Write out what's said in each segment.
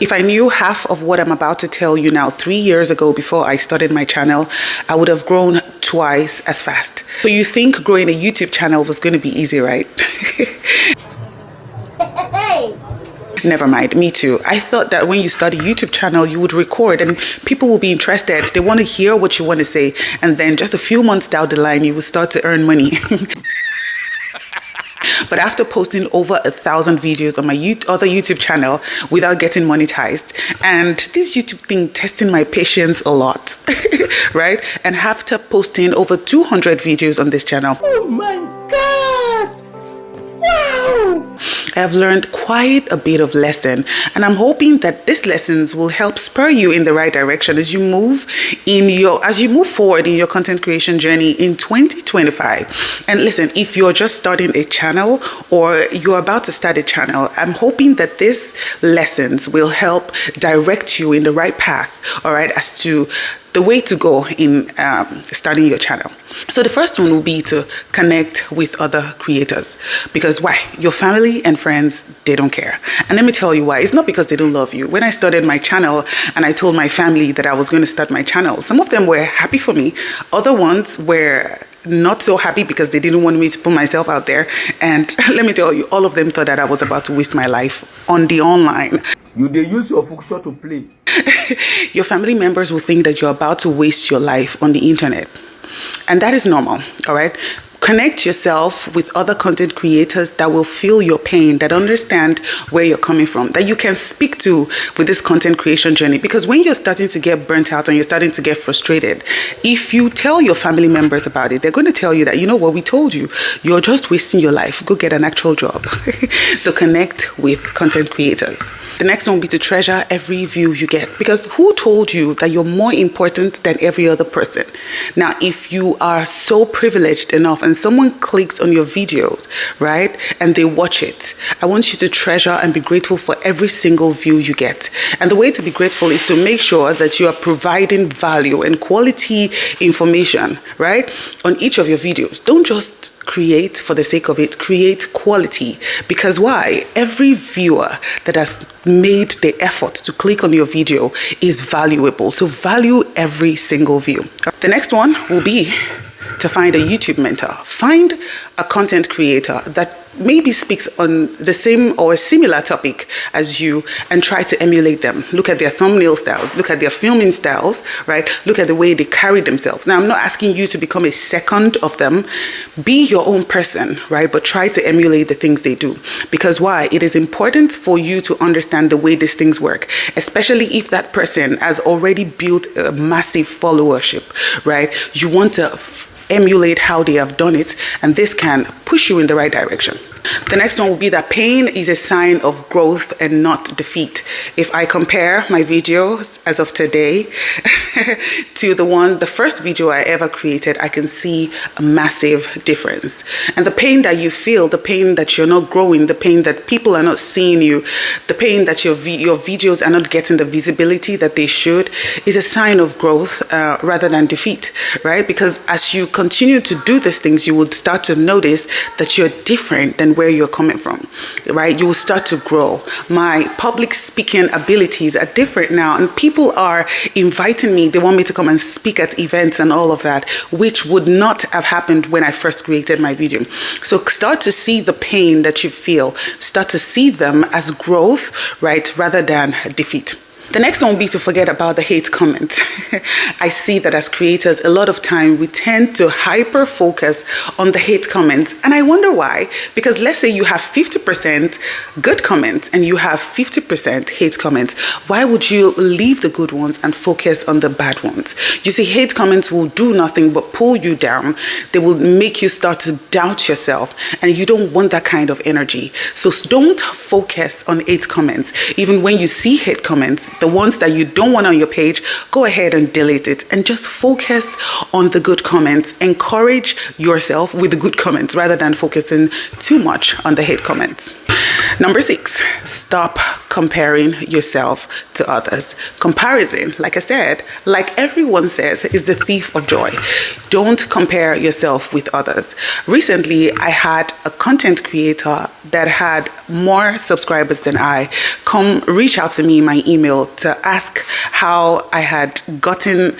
If I knew half of what I'm about to tell you now 3 years ago before I started my channel, I would have grown twice as fast. So you think growing a YouTube channel was going to be easy, right? Never mind, me too. I thought that when you start a YouTube channel, you would record and people will be interested. They want to hear what you want to say. And then just a few months down the line, you will start to earn money. But after posting over 1,000 videos on my other YouTube channel without getting monetized, and this YouTube thing testing my patience a lot, right? And after posting over 200 videos on this channel, oh my God! Wow! I have learned quite a bit of lesson, and I'm hoping that these lessons will help spur you in the right direction as you move forward in your content creation journey in 2025. And listen, if you're just starting a channel or you're about to start a channel, I'm hoping that these lessons will help direct you in the right path, all right, as to the way to go in starting your channel. So the first one will be to connect with other creators. Because why? Your family and friends, they don't care. And let me tell you why. It's not because they don't love you. When I started my channel and I told my family that I was going to start my channel, some of them were happy for me. Other ones were not so happy because they didn't want me to put myself out there. And let me tell you, all of them thought that I was about to waste my life on the online. They use your function to play. Your family members will think that you're about to waste your life on the internet. And that is normal, all right? Connect yourself with other content creators that will feel your pain, that understand where you're coming from, that you can speak to with this content creation journey. Because when you're starting to get burnt out and you're starting to get frustrated, if you tell your family members about it, they're going to tell you that, you know what, we told you, you're just wasting your life. Go get an actual job. So connect with content creators. The next one will be to treasure every view you get, because who told you that you're more important than every other person? Now, if you are so privileged enough and someone clicks on your videos, right, and they watch it, I want you to treasure and be grateful for every single view you get. And the way to be grateful is to make sure that you are providing value and quality information, right, on each of your videos. Don't just create for the sake of it, create quality. Because why? Every viewer that has made the effort to click on your video is valuable. So value every single view. The next one will be to find a YouTube mentor. Find a content creator that maybe speaks on the same or a similar topic as you and try to emulate them. Look at their thumbnail styles, look at their filming styles, right? Look at the way they carry themselves. Now, I'm not asking you to become a second of them. Be your own person, right? But try to emulate the things they do. Because why? It is important for you to understand the way these things work, especially if that person has already built a massive followership, right? You want to emulate how they have done it, and this can push you in the right direction. The next one will be that pain is a sign of growth and not defeat. If I compare my videos as of today to the first video I ever created, I can see a massive difference. And the pain that you feel, the pain that you're not growing, the pain that people are not seeing you, the pain that your videos are not getting the visibility that they should, is a sign of growth rather than defeat, right? Because as you continue to do these things, you will start to notice that you're different than where you're coming from, right? You will start to grow. My public speaking abilities are different now, and people are inviting me. They want me to come and speak at events and all of that, which would not have happened when I first created my video. So start to see the pain that you feel, start to see them as growth, right, rather than defeat. The next one will be to forget about the hate comment. I see that as creators, a lot of time we tend to hyper focus on the hate comments. And I wonder why. Because let's say you have 50% good comments and you have 50% hate comments. Why would you leave the good ones and focus on the bad ones? You see, hate comments will do nothing but pull you down. They will make you start to doubt yourself. And you don't want that kind of energy. So don't focus on hate comments. Even when you see hate comments, the ones that you don't want on your page, go ahead and delete it and just focus on the good comments. Encourage yourself with the good comments rather than focusing too much on the hate comments. Number 6, stop comparing yourself to others. Comparison, like I said, like everyone says, is the thief of joy. Don't compare yourself with others. Recently, I had a content creator that had more subscribers than I come reach out to me in my email to ask how I had gotten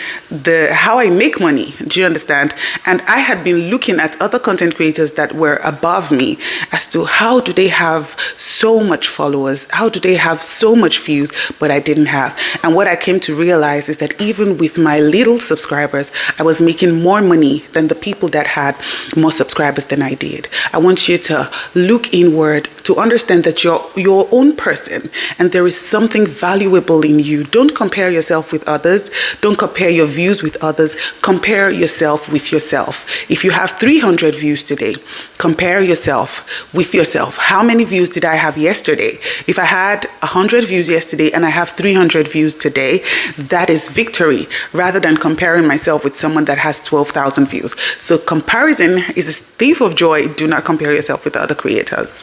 how I make money. Do you understand? And I had been looking at other content creators that were above me as to how do they have so much followers, how do they have so much views, but I didn't have. And what I came to realize is that even with my little subscribers, I was making more money than the people that had more subscribers than I did. I want you to look inward to understand that you're your own person and there is something valuable in you. Don't compare yourself with others. Don't compare your views with others. Compare yourself with yourself. If you have 300 views today, compare yourself with yourself. How many views did I have yesterday? If I had 100 views yesterday and I have 300 views today, that is victory, rather than comparing myself with someone that has 12,000 views. So comparison is a thief of joy. Do not compare yourself with other creators.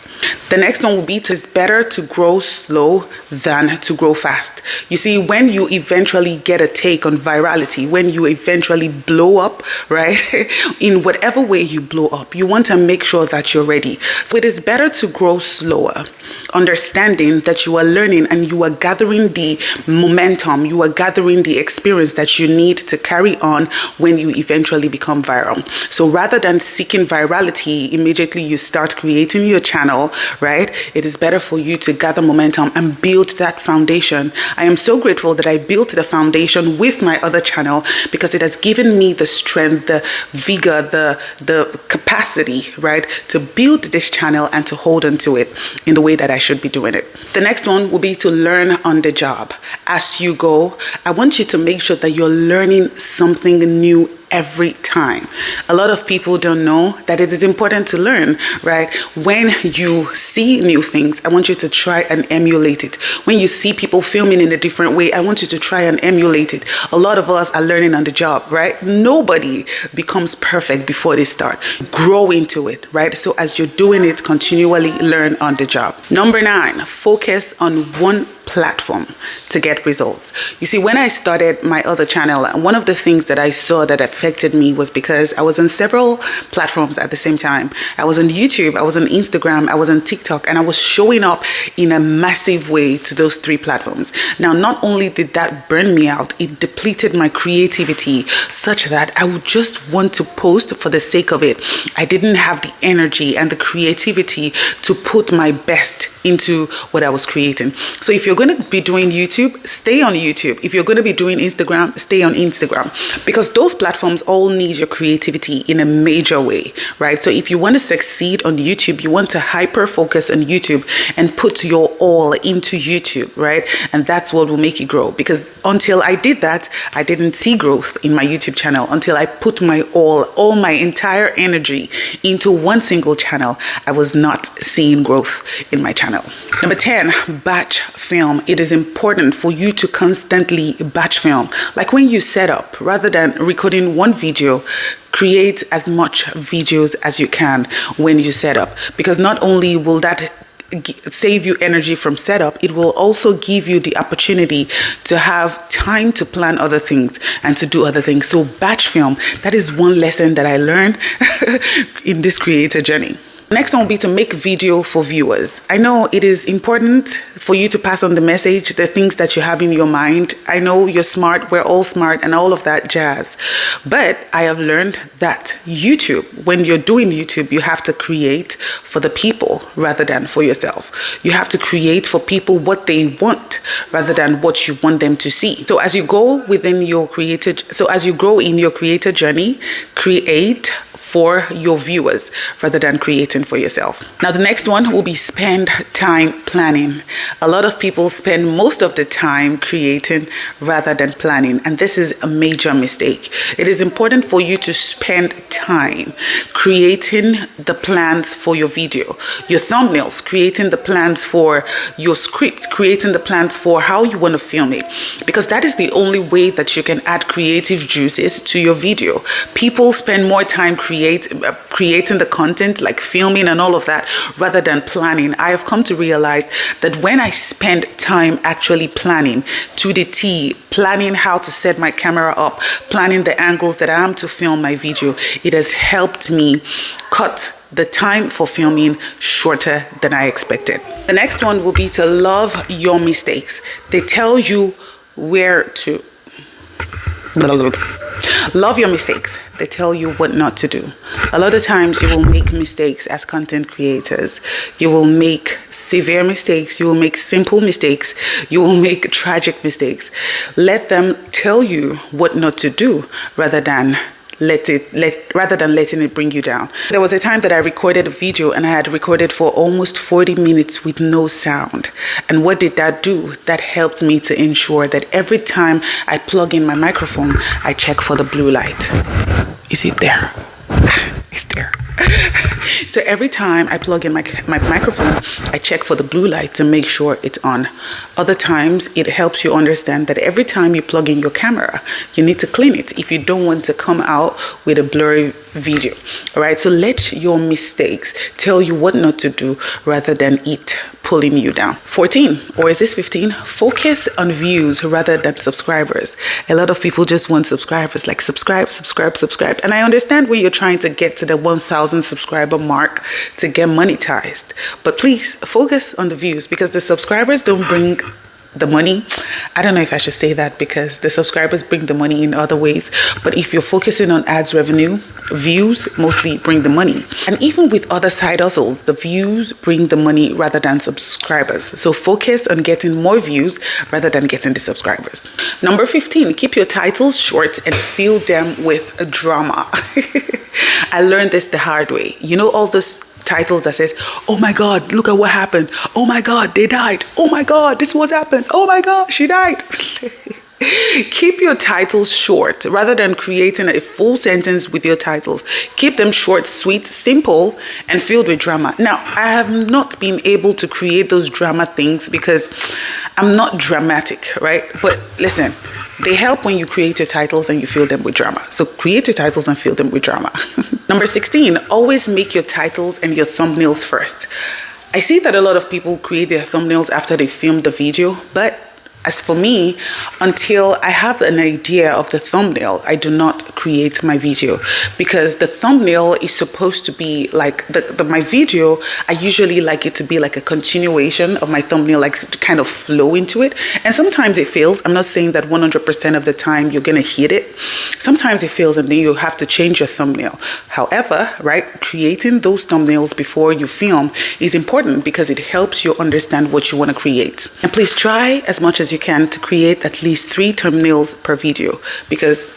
The next one will be it's better to grow slow than to grow fast. You see, when you eventually get a take on virality, when you eventually blow up, right, in whatever way you blow up, you want to make sure that you're ready. So it is better to grow slower, understanding that you are learning and you are gathering the momentum, you are gathering the experience that you need to carry on when you eventually become viral. So rather than seeking virality, immediately you start creating your channel, right? It is better for you to gather momentum and build that foundation. I am so grateful that I built the foundation with my other channel because it has given me the strength, the vigor, the capacity, right, to build this channel and to hold on to it in the way that I should be doing it. The next one will be to learn on the job. As you go, I want you to make sure that you're learning something new every time. A lot of people don't know that it is important to learn, right? When you see new things, I want you to try and emulate it. When you see people filming in a different way, I want you to try and emulate it. A lot of us are learning on the job, right? Nobody becomes perfect before they start. Grow into it, right? So as you're doing it, continually learn on the job. Number 9, focus on one platform to get results. You see, when I started my other channel, one of the things that I saw that affected me was because I was on several platforms at the same time. I was on YouTube, I was on Instagram, I was on TikTok, and I was showing up in a massive way to those 3 platforms. Now, not only did that burn me out, it depleted my creativity such that I would just want to post for the sake of it. I didn't have the energy and the creativity to put my best into what I was creating. So if you're going to be doing YouTube, stay on YouTube. If you're going to be doing Instagram, stay on Instagram, because those platforms all need your creativity in a major way, right? So if you want to succeed on YouTube, you want to hyper focus on YouTube and put your all into YouTube, right? And that's what will make you grow, because until I did that, I didn't see growth in my YouTube channel. Until I put my all my entire energy into one single channel, I was not seeing growth in my channel. Number 10, batch film. It is important for you to constantly batch film. Like when you set up, rather than recording one video, create as much videos as you can when you set up, because not only will that save you energy from setup, it will also give you the opportunity to have time to plan other things and to do other things. So batch film, that is one lesson that I learned in this creator journey. Next one will be to make video for viewers. I know it is important for you to pass on the message, the things that you have in your mind. I know you're smart, we're all smart, and all of that jazz. But I have learned that YouTube, when you're doing YouTube, you have to create for the people rather than for yourself. You have to create for people what they want rather than what you want them to see. So as you go within your as you grow in your creator journey, create for your viewers rather than creating for yourself. Now, the next one will be spend time planning. A lot of people spend most of the time creating rather than planning, and this is a major mistake. It is important for you to spend time creating the plans for your video, your thumbnails, creating the plans for your script, creating the plans for how you want to film it, because that is the only way that you can add creative juices to your video. People spend more time creating the content, like filming filming and all of that rather than planning. I have come to realize that when I spend time actually planning to the T, planning how to set my camera up, planning the angles that I am to film my video, it has helped me cut the time for filming shorter than I expected. The next one will be to love your mistakes. They tell you where to love your mistakes. They tell you what not to do. A lot of times you will make mistakes as content creators. You will make severe mistakes. You will make simple mistakes. You will make tragic mistakes. Let them tell you what not to do rather than letting it bring you down. There was a time that I recorded a video and I had recorded for almost 40 minutes with no sound. And what did that do? That helped me to ensure that every time I plug in my microphone, I check for the blue light. Is it there? It's there. So every time I plug in my microphone, I check for the blue light to make sure it's on. Other times, it helps you understand that every time you plug in your camera, you need to clean it if you don't want to come out with a blurry video. All right, so let your mistakes tell you what not to do rather than it pulling you down. 14, or is this 15? Focus on views rather than subscribers. A lot of people just want subscribers, like subscribe. And I understand when you're trying to get to the 1,000 subscriber mark to get monetized. But please focus on the views, because the subscribers don't bring the money. I don't know if I should say that, because the subscribers bring the money in other ways. But if you're focusing on ads revenue, views mostly bring the money. And even with other side hustles, the views bring the money rather than subscribers. So focus on getting more views rather than getting the subscribers. Number 15, keep your titles short and fill them with a drama. I learned this the hard way. You know, all this titles that says, oh my God, look at what happened. Oh my God, they died. Oh my God, this was happened. Oh my God, she died. Keep your titles short rather than creating a full sentence with your titles. Keep them short, sweet, simple, and filled with drama. Now, I have not been able to create those drama things because I'm not dramatic, right? But listen, they help when you create your titles and you fill them with drama. So create your titles and fill them with drama. Number 16, always make your titles and your thumbnails first. I see that a lot of people create their thumbnails after they film the video, but as for me, until I have an idea of the thumbnail, I do not create my video, because the thumbnail is supposed to be like my video. I usually like it to be like a continuation of my thumbnail, like to kind of flow into it. And sometimes it fails. I'm not saying that 100% of the time you're going to hit it. Sometimes it fails and then you have to change your thumbnail. However, right, creating those thumbnails before you film is important because it helps you understand what you want to create. And please try as much as you can to create at least 3 thumbnails per video, because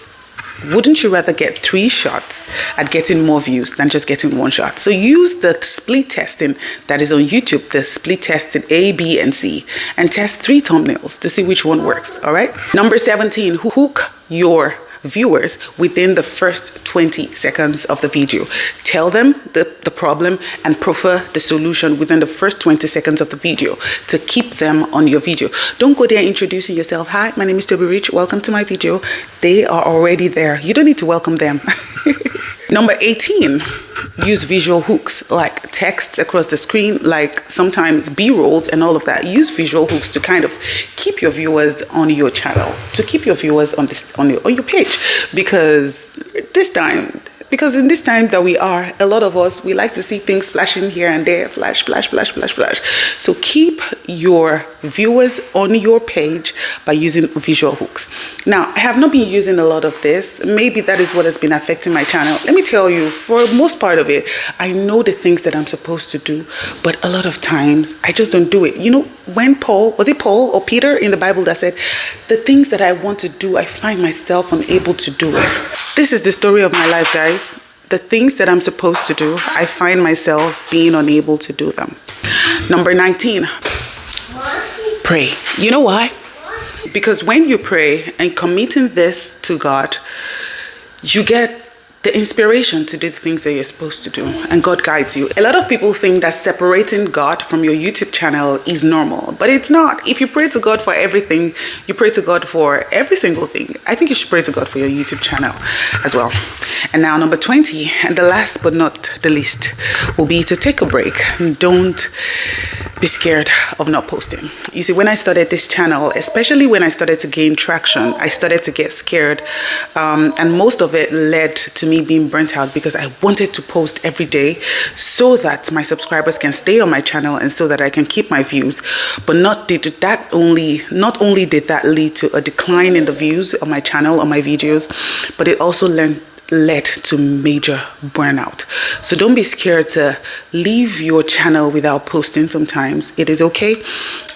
wouldn't you rather get 3 shots at getting more views than just getting 1 shot? So use the split testing that is on YouTube, the split testing A, B, and C, and test 3 thumbnails to see which one works. All right. Number 17, hook your viewers within the first 20 seconds of the video. Tell them the problem and proffer the solution within the first 20 seconds of the video to keep them on your video. Don't go there introducing yourself. Hi, my name is thetobyrich. Welcome to my video. They are already there. You don't need to welcome them. Number 18, use visual hooks like text across the screen, like sometimes B-rolls and all of that. Use visual hooks to kind of keep your viewers on your channel, to keep your viewers on your page, because in this time that we are, a lot of us, we like to see things flashing here and there, flash. So keep your viewers on your page by using visual hooks. Now, I have not been using a lot of this. Maybe that is what has been affecting my channel. Let me tell you, for most part of it, I know the things that I'm supposed to do, but a lot of times I just don't do it. You know, when Paul or Peter in the Bible that said, the things that I want to do, I find myself unable to do it. This is the story of my life, guys. The things that I'm supposed to do, I find myself being unable to do them. Number 19, pray. You know why? Because when you pray and committing this to God, you get the inspiration to do the things that you're supposed to do, and God guides you. A lot of people think that separating God from your YouTube channel is normal, but it's not. If you pray to God for everything, you pray to God for every single thing. I think you should pray to God for your YouTube channel as well. And now number 20, and the last but not the least, will be to take a break. Don't be scared of not posting. You see, when I started this channel, especially when I started to gain traction, I started to get scared, and most of it led to me being burnt out because I wanted to post every day so that my subscribers can stay on my channel and so that I can keep my views. But not only did that lead to a decline in the views on my channel, on my videos, but it also led to major burnout. So don't be scared to leave your channel without posting sometimes. It is okay.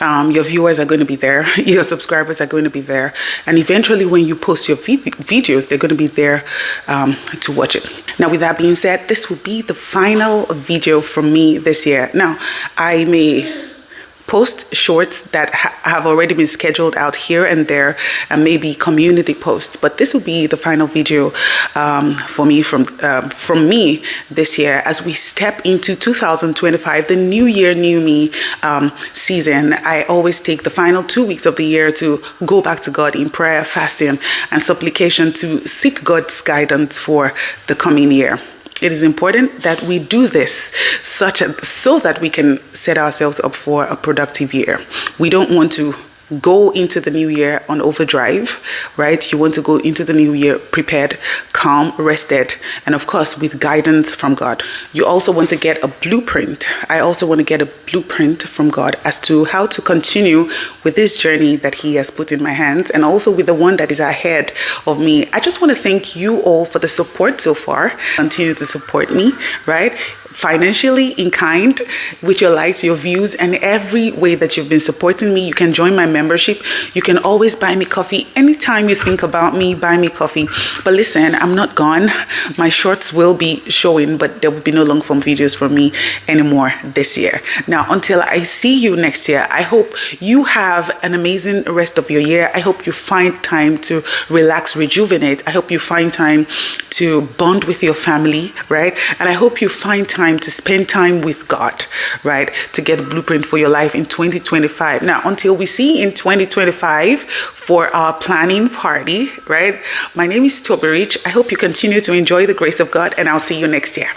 Your viewers are going to be there. Your subscribers are going to be there. And eventually when you post your videos, they're going to be there to watch it. Now, with that being said, this will be the final video from me this year. Now, I may post shorts that have already been scheduled out here and there, and maybe community posts, but this will be the final video for me from me this year as we step into 2025, the new year, new me season. I always take the final 2 weeks of the year to go back to God in prayer, fasting, and supplication to seek God's guidance for the coming year. It is important that we do this so that we can set ourselves up for a productive year. We don't want to go into the new year on overdrive, right? You want to go into the new year prepared, calm, rested, and of course with guidance from God. You also want to get a blueprint. I also want to get a blueprint from God as to how to continue with this journey that He has put in my hands, and also with the one that is ahead of me. I just want to thank you all for the support so far. Continue to support me, right? Financially, in kind, with your likes, your views, and every way that you've been supporting me. You can join my membership. You can always buy me coffee. Anytime you think about me, buy me coffee. But listen, I'm not gone. My shorts will be showing, but there will be no long form videos from me anymore this year. Now, until I see you next year, I hope you have an amazing rest of your year. I hope you find time to relax, rejuvenate. I hope you find time to bond with your family, right? And I hope you find time to spend time with God, right? To get a blueprint for your life in 2025. Now, until we see in 2025 for our planning party, right? My name is Thetobyrich. I hope you continue to enjoy the grace of God, and I'll see you next year.